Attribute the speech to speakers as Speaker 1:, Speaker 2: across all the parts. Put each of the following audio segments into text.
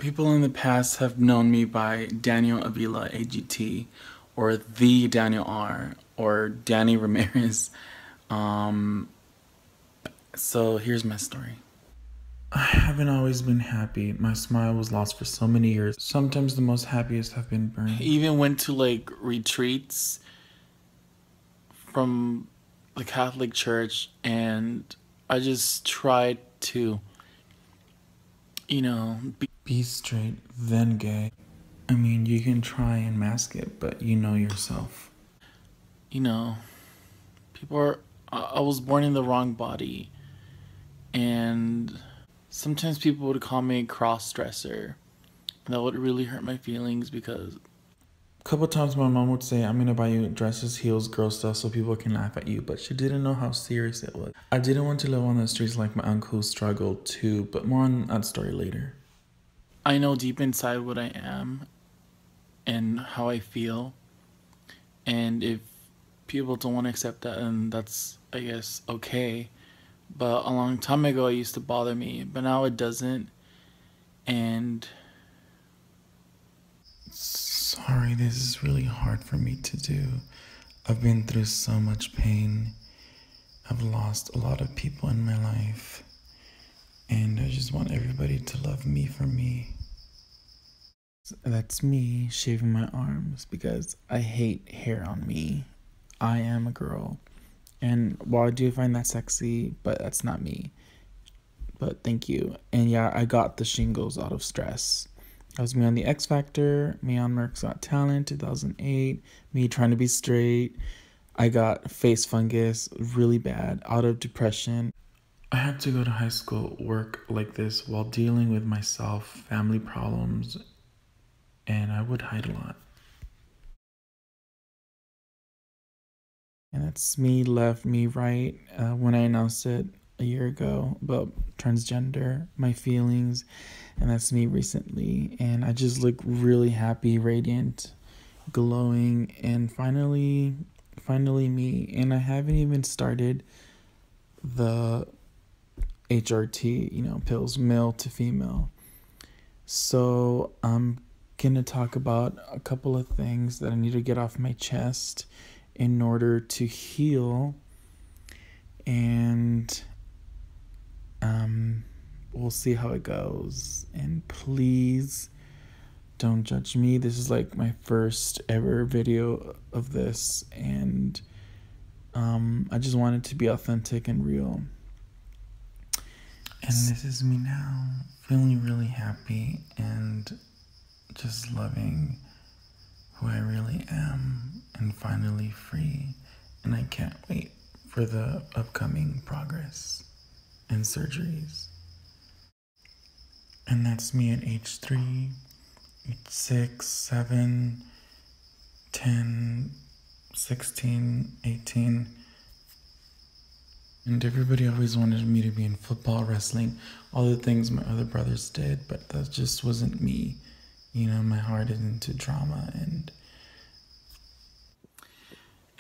Speaker 1: People in the past have known me by Daniel Avila AGT, or the Daniel R, or Danny Ramirez. Um, so here's my story. I haven't always been happy. My smile was lost for so many years. Sometimes the most happiest have been burned. I even went to like retreats from the Catholic Church, and I just tried to, be straight, then gay. I mean, you can try and mask it, but you know yourself. You know, people are. I was born in the wrong body, and sometimes people would call me a cross dresser. And that would really hurt my feelings because a couple times my mom would say, I'm gonna buy you dresses, heels, girl stuff so people can laugh at you, but she didn't know how serious it was. I didn't want to live on the streets like my uncle who struggled too, but more on that story later. I know deep inside what I am and how I feel, and if people don't want to accept that, and that's, I guess, okay. But a long time ago it used to bother me, but now it doesn't. And sorry, this is really hard for me to do. I've been through so much pain. I've lost a lot of people in my life, and I just want everybody to love me for me. That's me shaving my arms because I hate hair on me. I am a girl. And while I do find that sexy, but that's not me. But thank you. And yeah, I got the shingles out of stress. That was me on the X Factor, me on Merck's Got Talent 2008, me trying to be straight. I got face fungus really bad out of depression. I had to go to high school, work like this while dealing with myself, family problems, and I would hide a lot. And that's me left, me right, when I announced it a year ago about transgender, my feelings, and that's me recently. And I just look really happy, radiant, glowing, and finally me. And I haven't even started the HRT, pills, male to female. So I'm gonna talk about a couple of things that I need to get off my chest in order to heal, and we'll see how it goes. And please don't judge me. This is like my first ever video of this, and I just wanted to be authentic and real. And this is me now, feeling really happy and just loving who I really am and finally free. And I can't wait for the upcoming progress and surgeries. And that's me at age 3, age 6, 7, 10, 16, 18. And everybody always wanted me to be in football, wrestling, all the things my other brothers did, but that just wasn't me. My heart is into drama,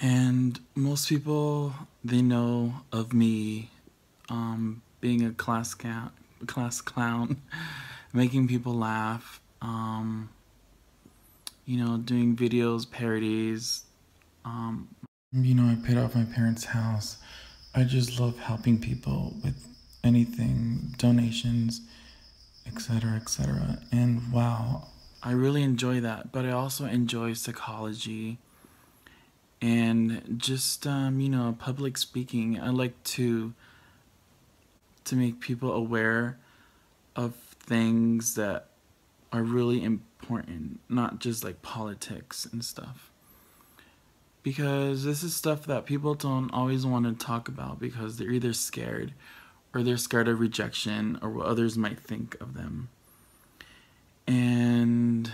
Speaker 1: and most people, they know of me being a class clown, making people laugh, doing videos, parodies. I paid off my parents' house. I just love helping people with anything, donations, etc., etc. And wow, I really enjoy that, but I also enjoy psychology and just public speaking. I like to make people aware of things that are really important, not just like politics and stuff. Because this is stuff that people don't always want to talk about because they're either scared or they're scared of rejection or what others might think of them. And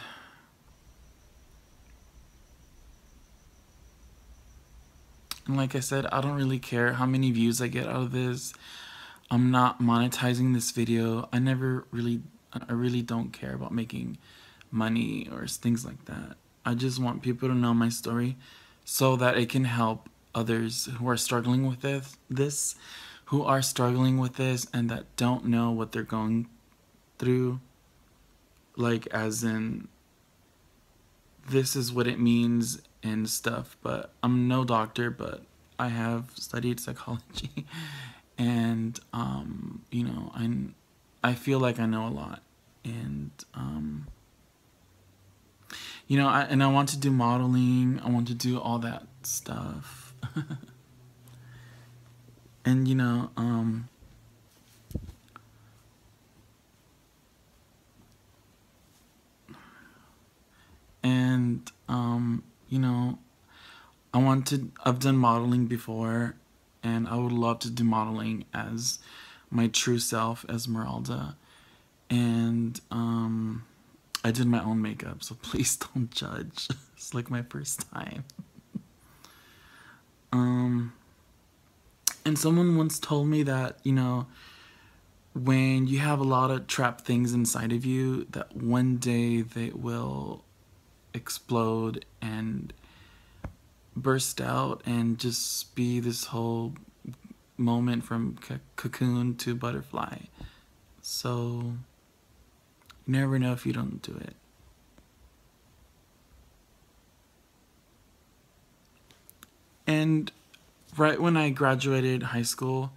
Speaker 1: like I said, I don't really care how many views I get out of this. I'm not monetizing this video. I really don't care about making money or things like that. I just want people to know my story so that it can help others who are struggling with this, and that don't know what they're going through. like as in this is what it means and stuff. But I'm no doctor, but I have studied psychology, and I feel like I know a lot, and I want to do modeling. I want to do all that stuff, and and I've done modeling before, and I would love to do modeling as my true self, Esmeralda. And I did my own makeup, so please don't judge. It's like my first time. Um, and someone once told me that, when you have a lot of trapped things inside of you, that one day they will explode and burst out and just be this whole moment from cocoon to butterfly. So you never know if you don't do it. And right when I graduated high school,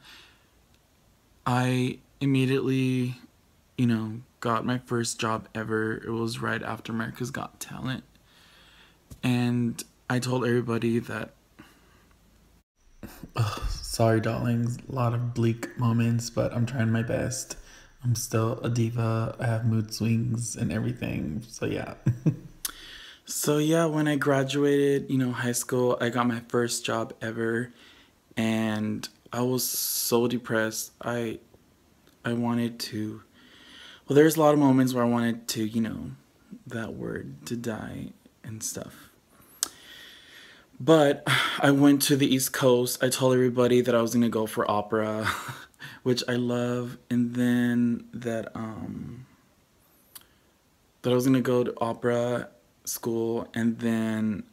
Speaker 1: I immediately, got my first job ever. It was right after America's Got Talent. And I told everybody that, sorry, darlings, a lot of bleak moments, but I'm trying my best. I'm still a diva. I have mood swings and everything. So, yeah. So, yeah, when I graduated, high school, I got my first job ever. And I was so depressed. I wanted to. Well, there's a lot of moments where I wanted to, that word, to die and stuff. But I went to the East Coast. I told everybody that I was gonna go for opera, which I love, and then that I was gonna go to opera school, and then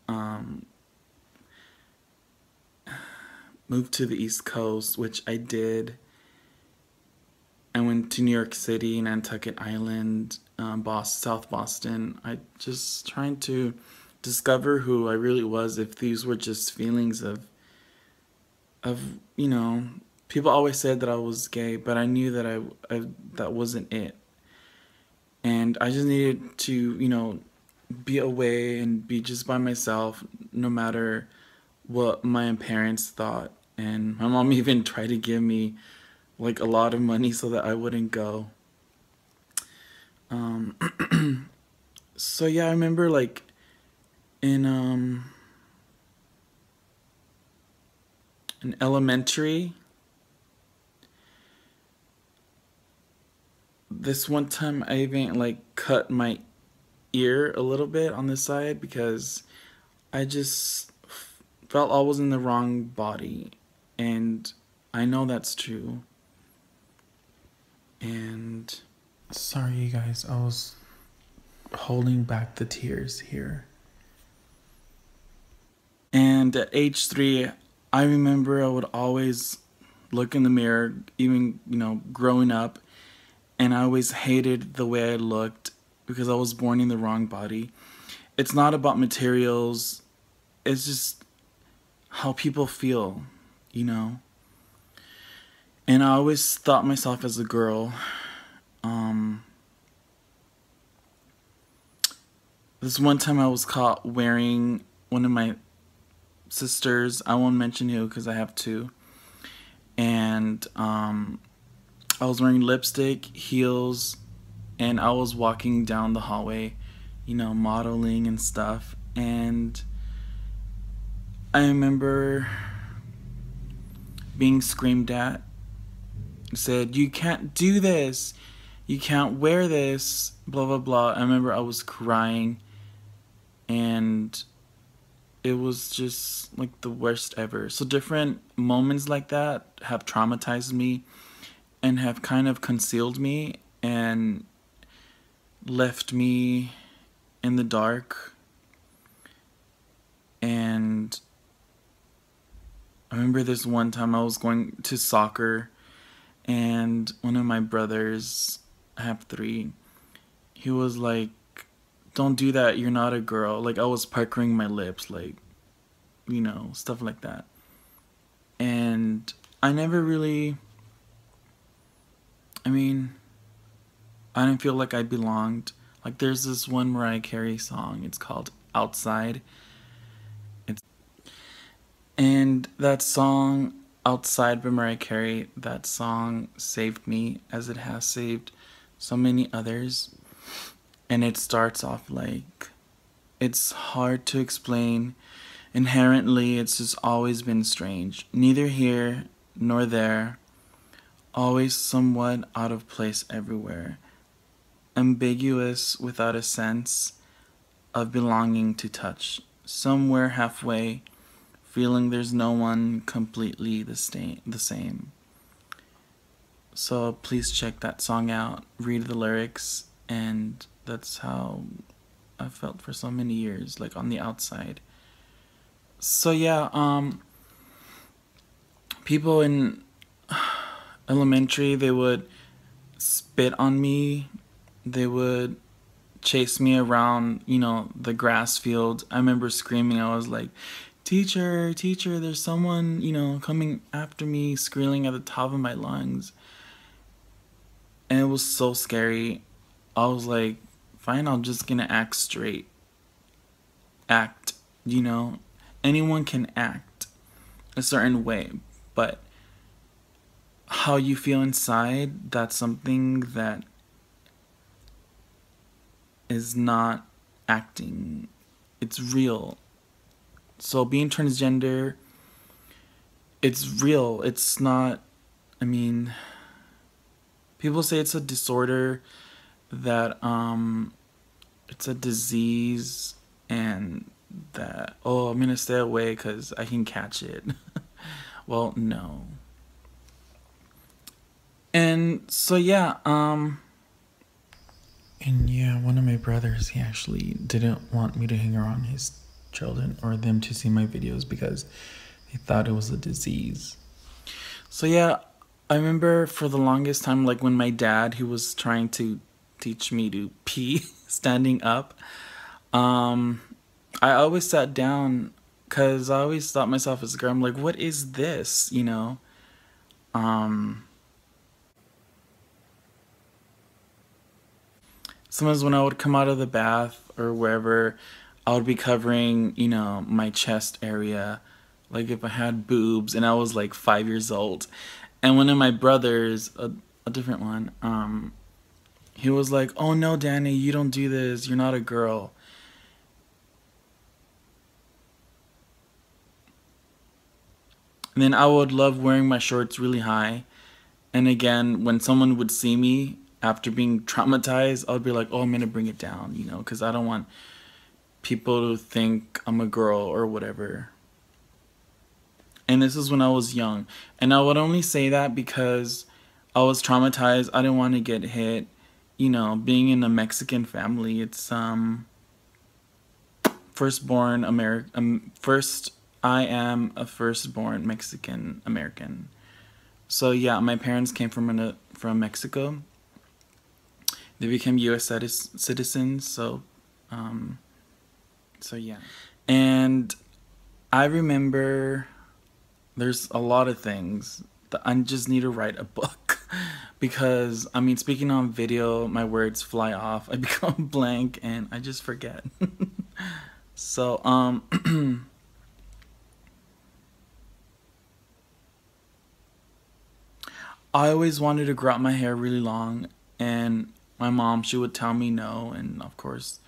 Speaker 1: moved to the East Coast, which I did. I went to New York City, Nantucket Island, South Boston. I just trying to discover who I really was. If these were just feelings of people always said that I was gay, but I knew that I that wasn't it. And I just needed to be away and be just by myself, no matter what my parents thought. And my mom even tried to give me like a lot of money so that I wouldn't go. So yeah, I remember like in elementary, this one time I even like cut my ear a little bit on the side because I just felt I was in the wrong body, and I know that's true. And sorry, you guys, I was holding back the tears here. And at age 3, I remember I would always look in the mirror, even, growing up, and I always hated the way I looked because I was born in the wrong body. It's not about materials, it's just how people feel, you know? And I always thought myself as a girl. This one time I was caught wearing one of my sisters, I won't mention who because I have two, and I was wearing lipstick, heels, and I was walking down the hallway, modeling and stuff, and I remember being screamed at, said, "You can't do this, you can't wear this, blah blah blah." I remember I was crying, and it was just like the worst ever. So different moments like that have traumatized me and have kind of concealed me and left me in the dark. And I remember this one time I was going to soccer, and one of my brothers, I have three, he was like, don't do that, you're not a girl. Like, I was puckering my lips, like, stuff like that. And I never really, I mean, I didn't feel like I belonged. Like, there's this one Mariah Carey song, it's called Outside. And that song, Outside by Mariah Carey, that song saved me as it has saved so many others. And it starts off like, it's hard to explain. Inherently, it's just always been strange. Neither here nor there. Always somewhat out of place everywhere. Ambiguous without a sense of belonging to touch. Somewhere halfway, feeling there's no one completely the same. So please check that song out, read the lyrics, and that's how I felt for so many years, like on the outside. So yeah, people in elementary, they would spit on me, they would chase me around, the grass field. I remember screaming, I was like, teacher, teacher, there's someone, coming after me, squealing at the top of my lungs. And it was so scary. I was like, fine, I'm just gonna act straight. Act, anyone can act a certain way, but how you feel inside, that's something that is not acting. It's real. So being transgender, it's real. It's not, people say it's a disorder, that it's a disease, and that, oh, I'm gonna stay away because I can catch it. Well, no. And so yeah, and yeah, one of my brothers, he actually didn't want me to hang around his children or them to see my videos because he thought it was a disease. So yeah, I remember for the longest time, like when my dad, he was trying to teach me to pee standing up, I always sat down because I always thought myself as a girl, I'm like, what is this, Sometimes when I would come out of the bath or wherever, I would be covering, my chest area, like if I had boobs, and I was like 5 years old. And one of my brothers, a different one, he was like, oh no, Danny, you don't do this, you're not a girl. And then I would love wearing my shorts really high. And again, when someone would see me after being traumatized, I would be like, oh, I'm gonna bring it down, because I don't want people to think I'm a girl or whatever. And this is when I was young. And I would only say that because I was traumatized. I didn't want to get hit. Being in a Mexican family, it's firstborn I am a firstborn Mexican American. So yeah, my parents came from Mexico. They became U.S. citizens. So yeah. And I remember there's a lot of things that I just need to write a book because, speaking on video, my words fly off. I become blank and I just forget. So, I always wanted to grow out my hair really long, and my mom, she would tell me no, and of course,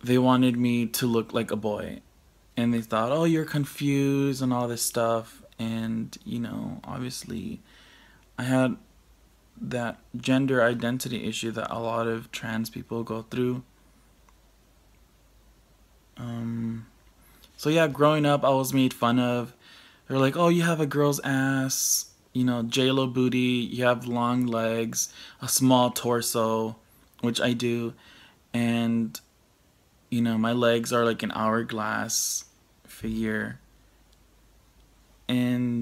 Speaker 1: they wanted me to look like a boy. And they thought, oh, you're confused and all this stuff. And, obviously, I had that gender identity issue that a lot of trans people go through. So yeah, growing up, I was made fun of. They're like, oh, you have a girl's ass, J-Lo booty, you have long legs, a small torso, which I do, and, my legs are like an hourglass figure. And